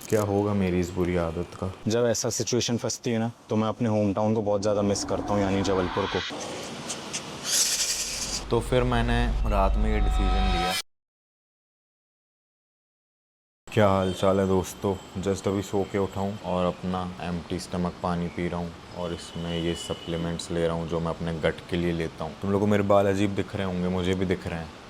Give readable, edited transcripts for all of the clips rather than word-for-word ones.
क्या होगा मेरी इस बुरी आदत का। जब ऐसा सिचुएशन फंसती है ना तो मैं अपने होम टाउन को बहुत ज़्यादा मिस करता हूँ, यानी जबलपुर को। तो फिर मैंने रात में ये डिसीजन लिया। क्या हाल चाल है दोस्तों। जस्ट अभी सो के उठा हूँ और अपना एम्प्टी स्टमक पानी पी रहा हूँ और इसमें ये सप्लीमेंट्स ले रहा हूँ जो मैं अपने गट के लिए लेता हूँ। तुम लोगों को मेरे बाल अजीब दिख रहे होंगे, मुझे भी दिख रहे हैं।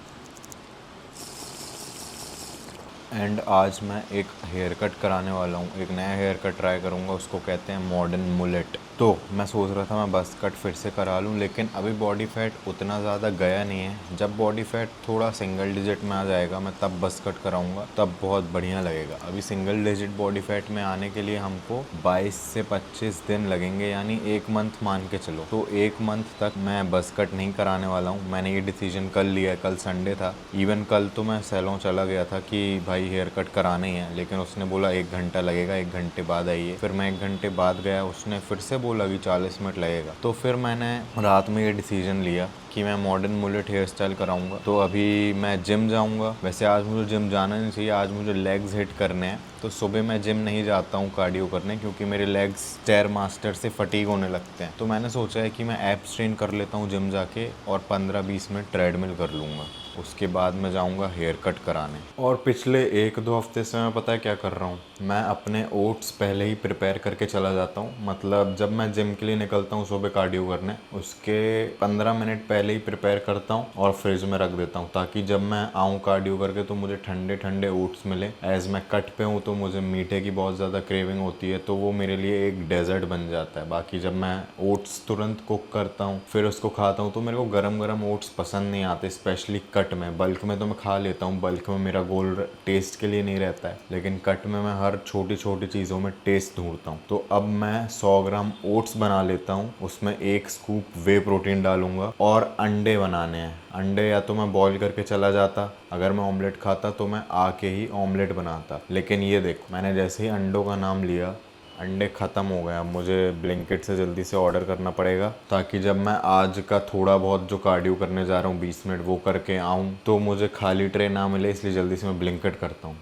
एंड आज मैं एक हेयर कट कराने वाला हूँ, एक नया हेयर कट ट्राई करूँगा, उसको कहते हैं मॉडर्न मुलेट। तो मैं सोच रहा था मैं बस कट फिर से करा लूँ, लेकिन अभी बॉडी फैट उतना ज़्यादा गया नहीं है। जब बॉडी फैट थोड़ा सिंगल डिजिट में आ जाएगा मैं तब बस कट कराऊँगा, तब बहुत बढ़िया लगेगा। अभी सिंगल डिजिट बॉडी फैट में आने के लिए हमको 22 से 25 दिन लगेंगे, यानी 1 मंथ मान के चलो। तो 1 मंथ तक मैं बस कट नहीं कराने वाला हूँ। मैंने ये डिसीजन कल लिया है, कल संडे था। इवन कल तो मैं सैलून चला गया था कि भाई हेयर कट कराने ही है, लेकिन उसने बोला 1 घंटा लगेगा, 1 घंटे बाद आइए। फिर मैं 1 घंटे बाद गया, उसने फिर से बोला कि 40 मिनट लगेगा। तो फिर मैंने रात में ये डिसीजन लिया कि मैं मॉडर्न मुलेट हेयर स्टाइल कराऊंगा। तो अभी मैं जिम जाऊंगा। वैसे आज मुझे जिम जाना नहीं चाहिए, आज मुझे लेग्स हिट करने हैं। तो सुबह मैं जिम नहीं जाता हूँ कार्डियो करने, क्योंकि मेरे लेग्स स्टेयर मास्टर से फटीग होने लगते हैं। तो मैंने सोचा है कि मैं एब्स ट्रेन कर लेता हूँ जिम जाके और 15-20 मिनट ट्रेडमिल कर लूँगा। उसके बाद मैं जाऊंगा हेयर कट कराने। और पिछले 1-2 हफ्ते से मैं पता है क्या कर रहा हूँ, मैं अपने ओट्स पहले ही प्रिपेयर करके चला जाता हूँ। मतलब जब मैं जिम के लिए निकलता हूँ सुबह कार्डियो करने, उसके 15 मिनट पहले ही प्रिपेयर करता हूँ और फ्रिज में रख देता हूँ, ताकि जब मैं आऊँ कार्डियो करके तो मुझे ठंडे ठंडे ओट्स मिले। एज मैं कट पे हूँ तो मुझे मीठे की बहुत ज़्यादा क्रेविंग होती है, तो वो मेरे लिए एक डेजर्ट बन जाता है। बाकी जब मैं ओट्स तुरंत कुक करता हूँ फिर उसको खाता हूँ तो मेरे को गरम गरम ओट्स पसंद नहीं आते, स्पेशली कट में। बल्क में तो मैं खा लेता हूँ, बल्क में मेरा गोल टेस्ट के लिए नहीं रहता है, लेकिन कट में मैं हर छोटी छोटी चीज़ों में टेस्ट ढूंढता हूँ। तो अब मैं 100 ग्राम ओट्स बना लेता हूँ, उसमें 1 स्कूप वे प्रोटीन डालूंगा और अंडे बनाने हैं। अंडे या तो मैं बॉईल करके चला जाता, अगर मैं ऑमलेट खाता तो मैं आके ही ऑमलेट बनाता। लेकिन ये देखो, मैंने जैसे ही अंडों का नाम लिया अंडे ख़त्म हो गए। अब मुझे ब्लिंकिट से जल्दी से ऑर्डर करना पड़ेगा, ताकि जब मैं आज का थोड़ा बहुत जो कार्डियो करने जा रहा हूँ 20 मिनट वो करके आऊँ तो मुझे खाली ट्रे ना मिले, इसलिए जल्दी से मैं ब्लिंकिट करता हूँ।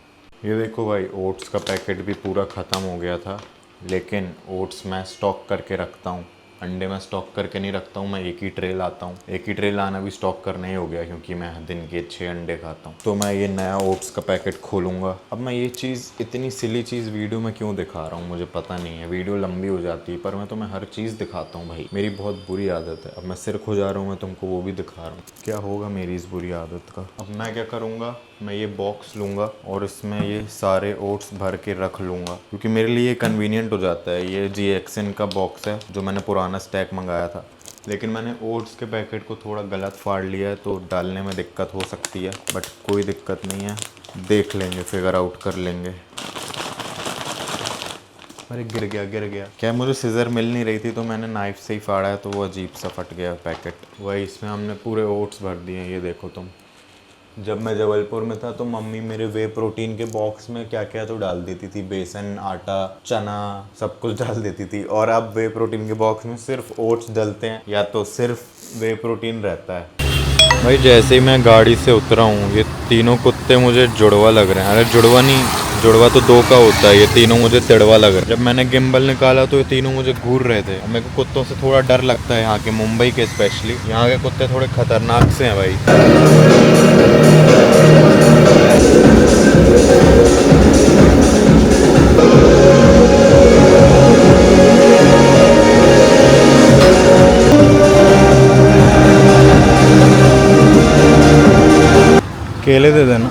ये देखो भाई, ओट्स का पैकेट भी पूरा ख़त्म हो गया था, लेकिन ओट्स मैं स्टॉक करके रखता हूँ। अंडे मैं स्टॉक करके नहीं रखता हूँ, मैं एक ही ट्रे लाता हूँ। एक ही ट्रे लाना भी स्टॉक करना ही हो गया, क्योंकि मैं दिन के 6 अंडे खाता हूँ। तो मैं ये नया ओट्स का पैकेट खोलूँगा। अब मैं ये चीज़, इतनी सिली चीज़ वीडियो में क्यों दिखा रहा हूँ मुझे पता नहीं है, वीडियो लंबी हो जाती है, पर मैं तुम्हें हर चीज़ दिखाता हूँ भाई। मेरी बहुत बुरी आदत है। अब मैं सिर खुजा रहा हूँ, मैं तुमको वो भी दिखा रहा हूँ। क्या होगा मेरी इस बुरी आदत का। अब मैं क्या करूँगा, मैं ये बॉक्स लूँगा और इसमें ये सारे ओट्स भर के रख लूँगा, क्योंकि मेरे लिए कन्वीनियंट हो जाता है। ये GXN का बॉक्स है जो मैंने पुराना स्टैक मंगाया था, लेकिन मैंने ओट्स के पैकेट को थोड़ा गलत फाड़ लिया है, तो डालने में दिक्कत हो सकती है, बट कोई दिक्कत नहीं है, देख लेंगे, फिगर आउट कर लेंगे। अरे गिर गया गिर गया। क्या मुझे सीजर मिल नहीं रही थी तो मैंने नाइफ से ही फाड़ा है, तो वो अजीब सा फट गया पैकेट। वही, इसमें हमने पूरे ओट्स भर दिए हैं। ये देखो तुम, जब मैं जबलपुर में था तो मम्मी मेरे वे प्रोटीन के बॉक्स में क्या क्या तो डाल देती थी, बेसन, आटा, चना, सब कुछ डाल देती थी। और अब वे प्रोटीन के बॉक्स में सिर्फ ओट्स डलते हैं या तो सिर्फ वे प्रोटीन रहता है। भाई जैसे ही मैं गाड़ी से उतरा हूँ, ये तीनों कुत्ते मुझे जुड़वा लग रहे हैं। अरे जुड़वा नहीं, जुड़वा तो 2 का होता है, ये तीनों मुझे तिड़वा लग रहे हैं। जब मैंने गिम्बल निकाला तो ये तीनों मुझे घूर रहे थे। मेरे को कुत्तों से थोड़ा डर लगता है, यहाँ के, मुंबई के स्पेशली। यहाँ के कुत्ते थोड़े खतरनाक से हैं भाई। केले दे देना।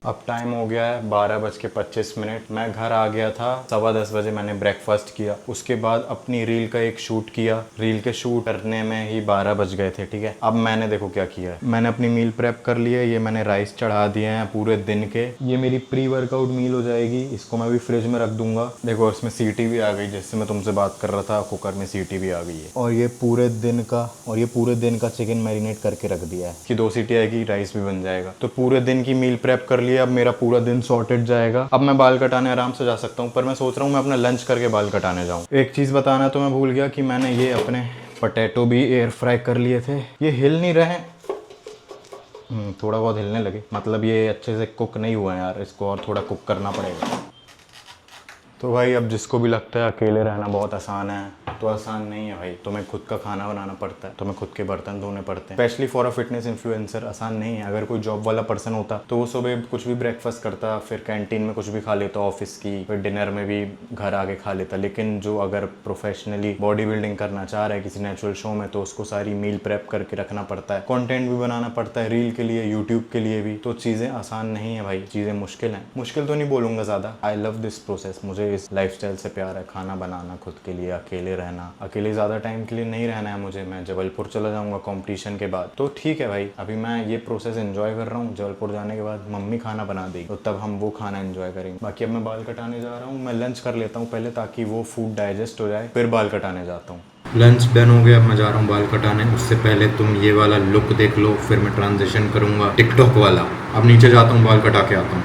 अब टाइम हो गया है 12:25। मैं घर आ गया था 10:15 बजे। मैंने ब्रेकफास्ट किया, उसके बाद अपनी रील का एक शूट किया। रील के शूट करने में ही 12 बज गए थे, ठीक है। अब मैंने देखो क्या किया है, मैंने अपनी मील प्रेप कर ली है। ये मैंने राइस चढ़ा दिए हैं पूरे दिन के। ये मेरी प्री वर्कआउट मील हो जाएगी, इसको मैं भी फ्रिज में रख दूंगा। देखो इसमें सीटी भी आ गई, जिससे मैं तुमसे बात कर रहा था, कुकर में सीटी भी आ गई है। और ये पूरे दिन का चिकन मैरिनेट करके रख दिया है कि 2 सीटी आएगी, राइस भी बन जाएगा। तो पूरे दिन की मील प्रेप कर लिया। अब मेरा पूरा दिन सॉर्टेड जाएगा। अब मैं बाल कटाने आराम से जा सकता हूँ, पर मैं सोच रहा हूँ मैं अपना लंच करके बाल कटाने जाऊँ। एक चीज़ बताना तो मैं भूल गया कि मैंने ये अपने पोटैटो भी एयर फ्राई कर लिए थे। ये हिल नहीं रहे, थोड़ा बहुत हिलने लगे, मतलब ये अच्छे से कुक नहीं हुआ है यार, इसको और थोड़ा कुक करना पड़ेगा। तो भाई अब जिसको भी लगता है अकेले रहना बहुत आसान है, तो आसान नहीं है भाई। तुम्हें खुद का खाना बनाना पड़ता है, तुम्हें खुद के बर्तन धोने पड़ते हैं, specially for a fitness influencer आसान नहीं है। अगर कोई जॉब वाला पर्सन होता तो वो सुबह कुछ भी ब्रेकफास्ट करता, फिर कैंटीन में कुछ भी खा लेता ऑफिस की, फिर डिनर में भी घर आके खा लेता। लेकिन जो अगर प्रोफेशनली बॉडी बिल्डिंग करना चाह रहा है किसी नेचुरल शो में, तो उसको सारी मील प्रेप करके रखना पड़ता है, कंटेंट भी बनाना पड़ता है रील के लिए, यूट्यूब के लिए भी। तो चीज़ें आसान नहीं है भाई, चीज़ें मुश्किल हैं। मुश्किल तो नहीं बोलूँगा ज़्यादा, आई लव दिस प्रोसेस। मुझे इस लाइफस्टाइल से प्यार है, खाना बनाना खुद के लिए, अकेले रहना। अकेले ज़्यादा टाइम के लिए नहीं रहना है मुझे, मैं जबलपुर चला जाऊँगा कंपटीशन के बाद। तो ठीक है भाई, अभी मैं ये प्रोसेस एंजॉय कर रहा हूँ। जबलपुर जाने के बाद मम्मी खाना बना देगी, तो तब हम वो खाना एंजॉय करेंगे। बाकी अब मैं बाल कटाने जा रहा हूँ, मैं लंच कर लेता हूँ पहले, ताकि वो फूड डाइजेस्ट हो जाए, फिर बाल कटाने जाता हूँ। लंच डन हो गया, अब मैं जा रहा हूँ बाल कटाने। उससे पहले तुम ये वाला लुक देख लो, फिर मैं ट्रांजिशन करूँगा टिकटॉक वाला। अब नीचे जाता हूँ, बाल कटा के आता हूँ।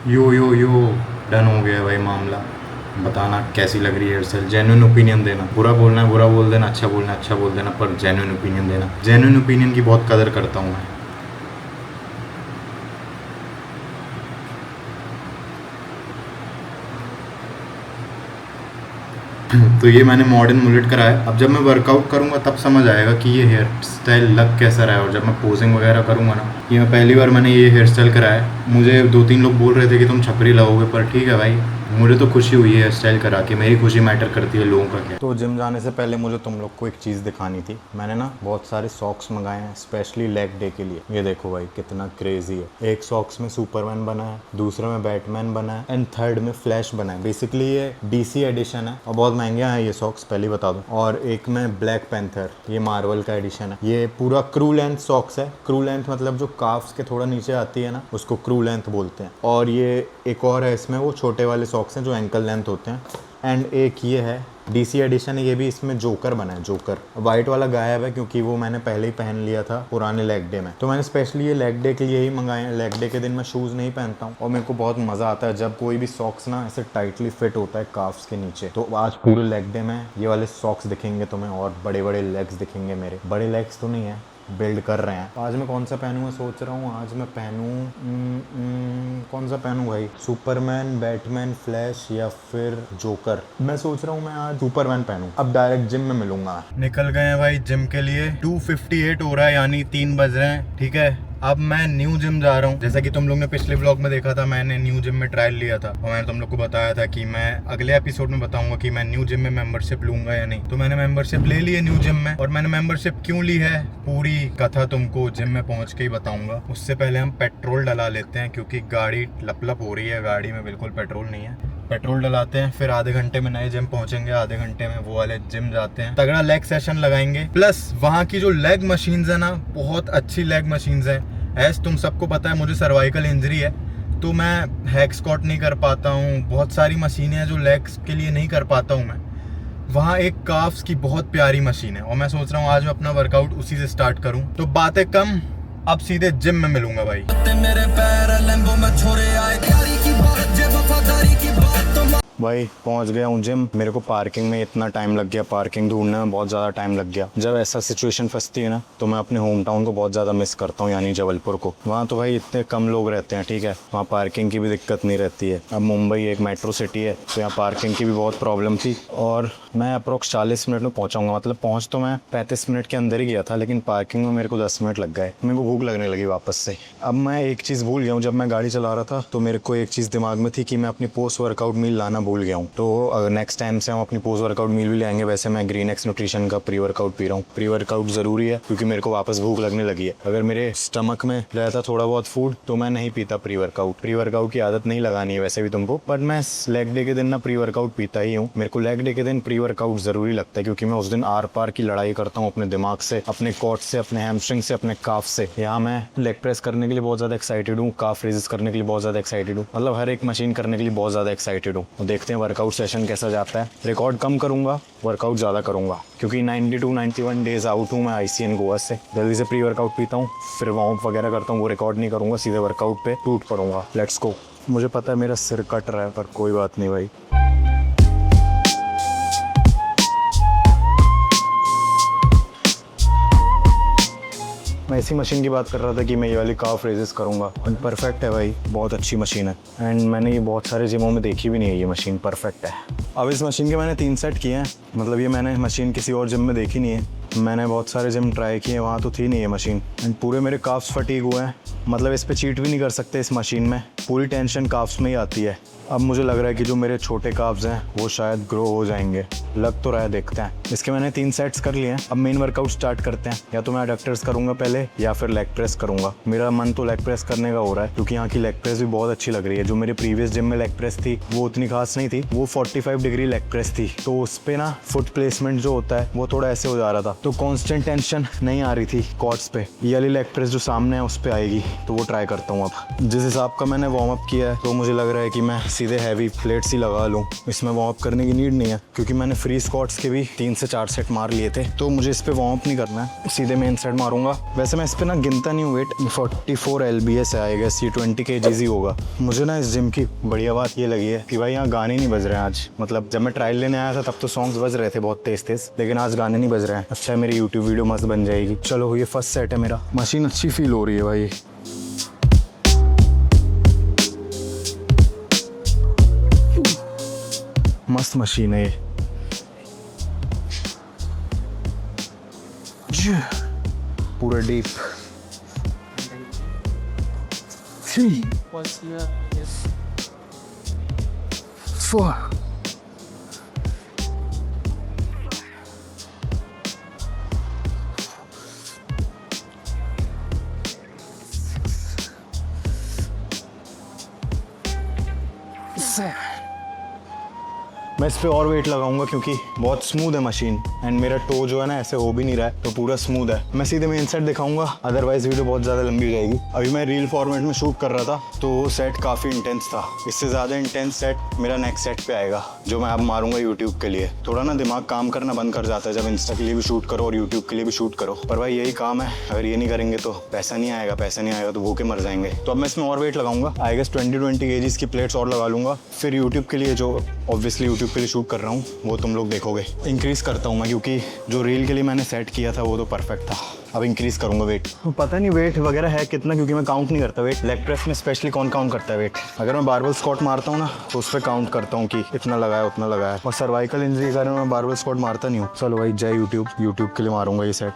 यो डन हो गया भाई मामला। बताना कैसी लग रही है हेयर स्टाइल, जेन्युइन ओपिनियन देना। बुरा बोलना है बुरा बोल देना, अच्छा बोलना है अच्छा बोल देना, पर जेन्युइन ओपिनियन देना। जेन्युइन ओपिनियन की बहुत कदर करता हूँ मैं। तो ये मैंने मॉडर्न मुलेट कराया। अब जब मैं वर्कआउट करूंगा तब समझ आएगा कि ये हेयर स्टाइल लग कैसा रहा है। और जब मैं पोजिंग वगैरह करूंगा ना, ये मैं पहली बार मैंने ये हेयर स्टाइल कराया। मुझे 2-3 लोग बोल रहे थे कि तुम छपरी लगोगे, पर ठीक है भाई, मुझे तो खुशी हुई है हेयर स्टाइल करा के। मेरी खुशी मैटर करती है, लोगों का क्या। तो जिम जाने से पहले मुझे तुम लोग को एक चीज़ दिखानी थी। मैंने ना बहुत सारे सॉक्स मंगाए हैं स्पेशली लेग डे के लिए। ये देखो भाई कितना क्रेजी है। एक सॉक्स में सुपरमैन बना है, दूसरे में बैटमैन बना है, एंड थर्ड में फ्लैश बना है। बेसिकली ये DC एडिशन है और बहुत महंगे हैं ये सॉक्स, पहले बता दूं। और एक में ब्लैक पैंथर, ये मार्वल का एडिशन है। ये पूरा क्रू लेंथ सॉक्स है। क्रू लेंथ मतलब जो काफ्स के थोड़ा नीचे आती है ना, उसको क्रू लेंथ बोलते हैं। और ये एक और है, इसमें वो छोटे वाले सॉक्स हैं जो एंकल लेंथ होते हैं। एंड एक ये है DC एडिशन है, ये भी इसमें जोकर बना है। जोकर वाइट वाला गायब है क्योंकि वो मैंने पहले ही पहन लिया था पुराने लेग डे में। तो मैंने स्पेशली ये लेग डे के लिए ही मंगाए हैं। लेग डे के दिन मैं शूज़ नहीं पहनता हूँ और मेरे को बहुत मज़ा आता है जब कोई भी सॉक्स ना ऐसे टाइटली फिट होता है काफ्स के नीचे। तो आज पूरे लेग डे में ये वाले सॉक्स दिखेंगे तुम्हें और बड़े बड़े लेग्स दिखेंगे मेरे। बड़े लेग्स तो नहीं है, बिल्ड कर रहे हैं। आज मैं कौन सा पहनूँ मैं सोच रहा हूँ। आज मैं पहनूँ कौन सा पहनूँ भाई, सुपरमैन, बैटमैन, फ्लैश या फिर जोकर। मैं सोच रहा हूँ मैं आज सुपरमैन पहनूँ। अब डायरेक्ट जिम में मिलूंगा। निकल गए हैं भाई जिम के लिए। 2:58 हो रहा है, यानी 3 बज रहे हैं। ठीक है, अब मैं न्यू जिम जा रहा हूँ। जैसा कि तुम लोग ने पिछले व्लॉग में देखा था, मैंने न्यू जिम में ट्रायल लिया था और मैंने तुम लोग को बताया था कि मैं अगले एपिसोड में बताऊंगा कि मैं न्यू जिम में मेंबरशिप लूंगा या नहीं। तो मैंने मेंबरशिप ले ली है न्यू जिम में। और मैंने मेंबरशिप क्यों ली है, पूरी कथा तुमको जिम में पहुंच के ही बताऊंगा। उससे पहले हम पेट्रोल डला लेते हैं क्योंकि गाड़ी लप हो रही है, गाड़ी में बिल्कुल पेट्रोल नहीं है। पेट्रोल डलाते हैं, फिर आधे घंटे में नए जिम पहुंचेंगे, आधे घंटे में वो वाले जिम जाते हैं, तगड़ा लेग सेशन लगाएंगे। प्लस वहाँ की जो लेग मशीन्स है ना, बहुत अच्छी लेग मशीन्स है। एज तुम सबको पता है मुझे सर्वाइकल इंजरी है, तो मैं हैक स्क्वाट नहीं कर पाता हूँ। बहुत सारी मशीनें हैं जो लेग्स के लिए नहीं कर पाता हूँ मैं। वहाँ एक काफ्स की बहुत प्यारी मशीन है और मैं सोच रहा हूँ आज मैं अपना वर्कआउट उसी से स्टार्ट करूँ। तो बातें कम, अब सीधे जिम में मिलूंगा भाई। भाई पहुंच गया हूँ जिम। मेरे को पार्किंग में इतना टाइम लग गया, पार्किंग ढूंढने में बहुत ज़्यादा टाइम लग गया। जब ऐसा सिचुएशन फंसती है ना, तो मैं अपने होम टाउन को बहुत ज़्यादा मिस करता हूँ, यानी जबलपुर को। वहाँ तो भाई इतने कम लोग रहते हैं, ठीक है, वहाँ पार्किंग की भी दिक्कत नहीं रहती है। अब मुंबई एक मेट्रो सिटी है, तो यहाँ पार्किंग की भी बहुत प्रॉब्लम थी। और मैं अप्रोक्स 40 मिनट में पहुँचाऊँगा, मतलब पहुँच तो मैं 35 मिनट के अंदर ही गया था, लेकिन पार्किंग में मेरे को 10 मिनट लग गए। मेरे को भूख लगने लगी वापस से। अब मैं एक चीज़ भूल गया हूँ, जब मैं गाड़ी चला रहा था तो मेरे को एक चीज़ दिमाग में थी कि मैं अपनी पोस्ट वर्कआउट मील लाना भूल गया हूँ। तो अगर नेक्स्ट टाइम से हम अपनी पोस्ट वर्कआउट मील भी लेंगे। वैसे मैं ग्रीन एक्स न्यूट्रिशन का प्री वर्कआउट पी रहा हूँ। प्री वर्कआउट ज़रूरी है क्योंकि मेरे को वापस भूख लगने लगी है। अगर मेरे स्टमक में रहता थोड़ा बहुत फूड तो मैं नहीं पीता प्री वर्कआउट। प्री वर्कआउट की आदत नहीं लगानी है वैसे भी तुमको, बट मैं लेग डे के दिन ना प्री वर्कआउट पीता ही हूँ। मेरे को लेग डे के दिन प्री वर्कआउट ज़रूरी लगता है क्योंकि मैं उस दिन आर पार की लड़ाई करता हूँ अपने दिमाग से, अपने कॉट से, अपने हैमस्ट्रिंग से, अपने काफ से। यहाँ मैं लेग प्रेस करने के लिए बहुत ज़्यादा एक्साइटेड हूँ, काफ रेजिस करने के लिए बहुत ज़्यादा एक्साइटेड हूँ, मतलब हर एक मशीन करने के लिए बहुत ज़्यादा एक्साइटेड हूँ। देखते हैं वर्कआउट सेशन कैसा जाता है। रिकॉर्ड कम करूँगा, वर्कआउट ज़्यादा करूँगा क्योंकि 92-91 डेज आउट हूँ मैं ICN गोवा से। जल्दी से प्री वर्कआउट पीता हूँ, फिर वार्म अप वगैरह करता हूँ। वो रिकॉर्ड नहीं करूँगा, सीधे वर्कआउट पे टूट पड़ूंगा। Let's go. मुझे पता है मेरा सिर कट रहा है, पर कोई बात नहीं भाई। मैं मैं इसी मशीन की बात कर रहा था कि मैं ये वाली काफ रेजेस करूँगा। परफेक्ट है भाई, बहुत अच्छी मशीन है एंड मैंने ये बहुत सारे जिमों में देखी भी नहीं है, ये मशीन परफेक्ट है। अब इस मशीन के मैंने 3 सेट किए हैं, मतलब ये मैंने मशीन किसी और जिम में देखी नहीं है। मैंने बहुत सारे जिम ट्राई किए, वहाँ तो थी नहीं ये मशीन एंड पूरे मेरे काफ्स फटीग हुए हैं। मतलब इस पे चीट भी नहीं कर सकते इस मशीन में, पूरी टेंशन काफ्स में ही आती है। अब मुझे लग रहा है कि जो मेरे छोटे काफ्स हैं वो शायद ग्रो हो जाएंगे, लग तो रहा है, देखते हैं। इसके मैंने 3 सेट्स कर लिए हैं। अब मेन वर्कआउट स्टार्ट करते हैं। या तो मैं एडक्टर्स करूँगा पहले या फिर लेग प्रेस करूँगा। मेरा मन तो लेग प्रेस करने का हो रहा है क्योंकि यहाँ की लेग प्रेस भी बहुत अच्छी लग रही है। जो मेरे प्रीवियस जिम में लेग प्रेस थी वो उतनी खास नहीं थी, वो 45 डिग्री लेग प्रेस थी, तो उस पर ना फुट प्लेसमेंट जो होता है वो थोड़ा ऐसे हो जा रहा था, तो कॉन्स्टेंट टेंशन नहीं आ रही थी क्वाड्स पे। ये वाली लेग प्रेस जो सामने है उस पर आएगी, तो वो ट्राई करता हूँ। अब जिस हिसाब का मैंने वार्म अप किया है तो मुझे लग रहा है कि मैं सीधे हैवी प्लेट्स ही लगा लूँ। इसमें वार्म अप करने की नीड नहीं है क्योंकि मैंने फ्री स्क्वाट्स के भी 3 से 4 सेट मार लिए थे, तो मुझे इस पे वार्म अप नहीं करना है, सीधे मेन सेट मारूंगा। वैसे मैं इस पे ना गिनता नहीं हूँ वेट, 44 LBS है, आई गेस ये 20 kg ही होगा। मुझे ना इस जिम की बढ़िया बात ये लगी है कि भाई यहाँ गाने नहीं बज रहे हैं आज। मतलब जब मैं ट्रायल लेने आया था तब तो सॉन्ग्स बज रहे थे बहुत तेज तेज, लेकिन आज गाने नहीं बज रहे हैं। अच्छा है, मेरी यूट्यूब वीडियो मस्त बन जाएगी। चलो ये फर्स्ट सेट है मेरा। मशीन अच्छी फील हो रही है भाई। मस्त मशीन है ये। पूरा डीप। 3 4 मैं इस पे और वेट लगाऊंगा क्योंकि बहुत स्मूथ है मशीन एंड मेरा टो जो है ना ऐसे हो भी नहीं रहा है, तो पूरा स्मूथ है। मैं सीधे मेन सेट दिखाऊंगा, अदरवाइज वीडियो बहुत ज़्यादा लंबी हो जाएगी। अभी मैं रील फॉर्मेट में शूट कर रहा था तो वो सेट काफ़ी इंटेंस था। इससे ज़्यादा इंटेंस सेट मेरा नेक्स्ट सेट पे आएगा जो मैं अब मारूंगा यूट्यूब के लिए। थोड़ा ना दिमाग काम करना बंद कर जाता है जब इंस्टा के लिए भी शूट करो और यूट्यूब के लिए भी शूट करो, पर भाई यही काम है। अगर ये नहीं करेंगे तो पैसा नहीं आएगा, पैसा नहीं आएगा तो भूखे मर जाएंगे। तो अब मैं इसमें और वेट लगाऊंगा, आई गेस 20 kg की प्लेट्स और लगा लूँगा। फिर यूट्यूब के लिए, जो ऑब्वियसली यूट्यूब के लिए शूट कर रहा हूँ, वो तुम लोग देखोगे। इंक्रीज़ करता हूँ मैं क्योंकि जो रील के लिए मैंने सेट किया था वो तो परफेक्ट था। अब इंक्रीज़ करूँगा वेट। पता नहीं वेट वगैरह है कितना क्योंकि मैं काउंट नहीं करता वेट। लेग प्रेस में स्पेशली कौन काउंट करता है वेट। अगर मैं बारबल स्क्वाट मारता हूँ ना तो उस पर काउंट करता हूँ कि इतना लगाया उतना लगाया। और सर्वाइकल इंजरी के कारण मैं बारबल स्क्वाट मारता नहीं हूँ। चलो भाई जय यूट्यूब के लिए मारूंगा ये सेट।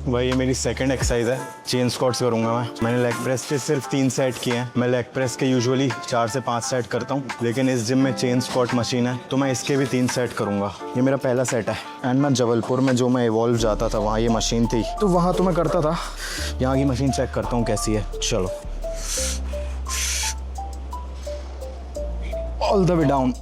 भाई ये मेरी सेकंड एक्सरसाइज है, चेन स्क्वाट्स करूंगा मैं। मैंने लेग प्रेस के सिर्फ 3 सेट किए हैं। मैं लेग प्रेस के यूजुअली 4 से 5 सेट करता हूँ, लेकिन इस जिम में चेन स्क्वाट मशीन है तो मैं इसके भी 3 सेट करूंगा। ये मेरा पहला सेट है एंड मैं जबलपुर में जो मैं इवॉल्व जाता था वहाँ ये मशीन थी तो वहाँ तो मैं करता था। यहाँ की मशीन चेक करता हूँ कैसी है। चलो ऑल द वे डाउन।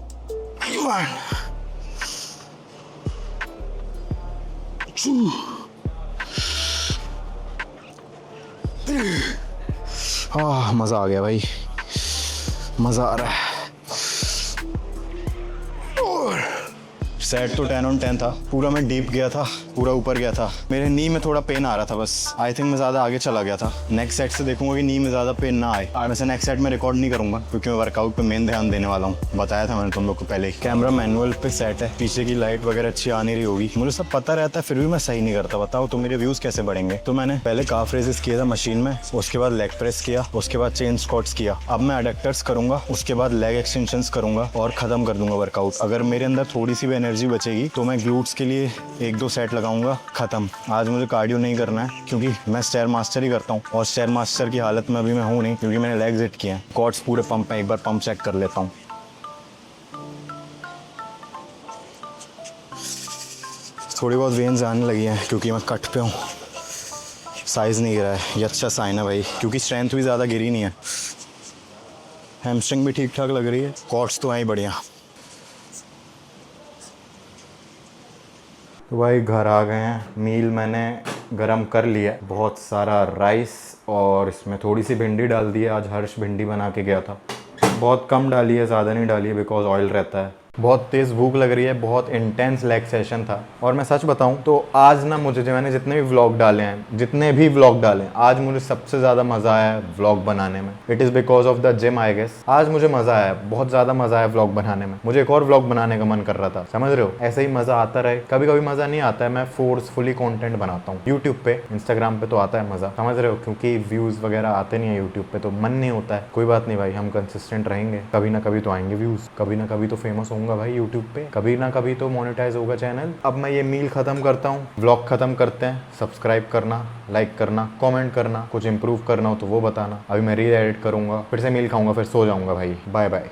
हाँ मज़ा आ गया भाई, मज़ा आ रहा है। सेट तो 10 on 10 था, पूरा मैं डीप गया था, पूरा ऊपर गया था। मेरे नी में थोड़ा पेन आ रहा था बस, आई थिंक मैं ज़्यादा आगे चला गया था। नेक्स्ट सेट से देखूंगा कि नी में ज़्यादा पेन ना आए। और वैसे नेक्स्ट सेट में रिकॉर्ड नहीं करूंगा क्योंकि मैं वर्कआउट पे मेन ध्यान देने वाला हूँ। बताया था मैंने तुम लोग को पहले ही। कैमरा मैनुअल पे सेट है, पीछे की लाइट वगैरह अच्छी आ नहीं रही होगी, मुझे सब पता रहता है फिर भी मैं सही नहीं करता। बताओ तो मेरे व्यूज़ कैसे बढ़ेंगे। तो मैंने पहले काफ रेजेस किया था मशीन में, उसके बाद लेग प्रेस किया, उसके बाद चेन स्क्वाट्स किया। अब मैं एडक्टर्स करूंगा, उसके बाद लेग एक्सटेंशंस करूंगा और ख़त्म कर दूंगा वर्कआउट। अगर मेरे अंदर थोड़ी सी भी एनर्जी बचेगी तो मैं ग्लूट्स के लिए 1-2 सेट लगाऊंगा, ख़त्म। आज मुझे कार्डियो नहीं करना है क्योंकि मैं स्टेयर मास्टर ही करता हूँ और स्टेयर मास्टर की हालत में अभी मैं हूँ नहीं क्योंकि मैंने लेग्स हिट किए हैं। क्वाड्स पूरे पंप में, एक बार पंप चेक कर लेता हूँ। थोड़ी बहुत वेन्स आने लगी हैं क्योंकि मैं कट पे हूँ, साइज़ नहीं गिरा है, ये अच्छा साइन है भाई क्योंकि स्ट्रेंथ भी ज़्यादा गिरी नहीं है। हैमस्ट्रिंग भी ठीक ठाक लग रही है, क्वाड्स तो हैं ही बढ़िया। तो भाई घर आ गए हैं। मील मैंने गरम कर लिया है। बहुत सारा राइस और इसमें थोड़ी सी भिंडी डाल दी है। आज हर्ष भिंडी बना के गया था। बहुत कम डाली है, ज़्यादा नहीं डाली है बिकॉज ऑयल रहता है। बहुत तेज़ भूख लग रही है। बहुत इंटेंस लेग सेशन था। और मैं सच बताऊं तो आज ना मुझे जो मैंने जितने भी व्लॉग डाले हैं आज मुझे सबसे ज़्यादा मज़ा आया है व्लॉग बनाने में। It is because of the gym I guess. आज मुझे मज़ा आया, बहुत ज़्यादा मज़ा आया व्लॉग बनाने में। मुझे एक और व्लॉग बनाने का मन कर रहा था, समझ रहे हो। ऐसे ही मज़ा आता रहे। कभी कभी मज़ा नहीं आता है, मैं फोर्सफुली कॉन्टेंट बनाता हूँ यूट्यूब पे। इंस्टाग्राम पे तो आता है मज़ा, समझ रहे हो, क्योंकि व्यूज़ वगैरह आते नहीं है यूट्यूब पे, तो मन नहीं होता है। कोई बात नहीं भाई, हम कंसिस्टेंट रहेंगे। कभी ना कभी तो आएंगे व्यूज़, कभी ना कभी तो फेमस होऊंगा भाई यूट्यूब पे, कभी ना कभी तो मोनेटाइज होगा चैनल। अब मैं ये मील खत्म करता हूँ, व्लॉग खत्म करते हैं। सब्सक्राइब करना, लाइक करना, कमेंट करना, कुछ इंप्रूव करना हो तो वो बताना। अभी मैं री एडिट करूँगा, फिर से मील खाऊंगा, फिर सो जाऊँगा भाई। Bye bye.